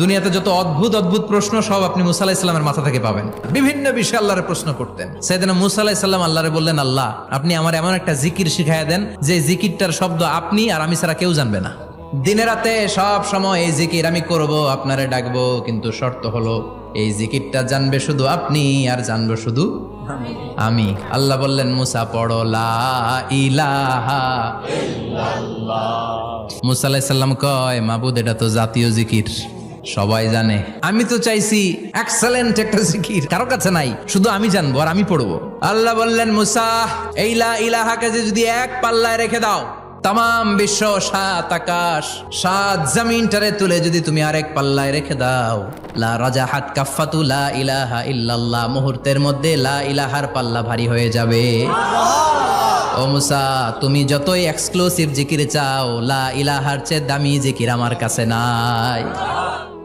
দুনিয়াতে যত অদ্ভুত অদ্ভুত প্রশ্ন সব আপনি মুসা আলাইহিস সালামের মাথা থেকে পাবেন। বিভিন্ন বিষয়ে আল্লাহরে প্রশ্ন করতেন। সাইয়েদনা মুসা আলাইহিস সালাম আল্লাহরে বললেন, আল্লাহ আপনি আমার এমন একটা জিকির শিখাইয়া দেন যে জিকিরটার শব্দ আপনি আর আমি ছাড়া কেউ জানবে না। দিনে রাতে সব সময় এই জিকির আমি করব, আপনারে ডাকবো, কিন্তু শর্ত হলো এই জিকিরটা জানবে শুধু আপনি আর জানবো শুধু আমি। আল্লাহ বললেন, মুসা পড়ো লা ইলাহা ইল্লাল্লাহ। মুসা আলাইহিস সালাম কয়, মাবুদ এটা তো জাতীয় জিকির, সবাই জানে। আমি তো চাইছি এক্সেলেন্ট একটা জিকির, কারো কাছে নাই, শুধু আমি জানবো আর আমি পড়বো। আল্লাহ বললেন, মুসা এই লা ইলাহাকে যদি এক পাল্লায় রেখে দাও, তাম বিশ্ব, 7 আকাশ 7 জমিনটারে তুলে যদি তুমি আরেক পাল্লায় রেখে দাও, লা রাজাহাত কাফাতু লা ইলাহা ইল্লাল্লাহ, মুহূর্তের মধ্যে লা ইলাহার পাল্লা ভারী হয়ে যাবে। ও মুসা, তুমি যতই এক্সক্লুসিভ জিকির চাও, লা ইলাহার চেয়ে দামি জিকির আমার কাছে নাই।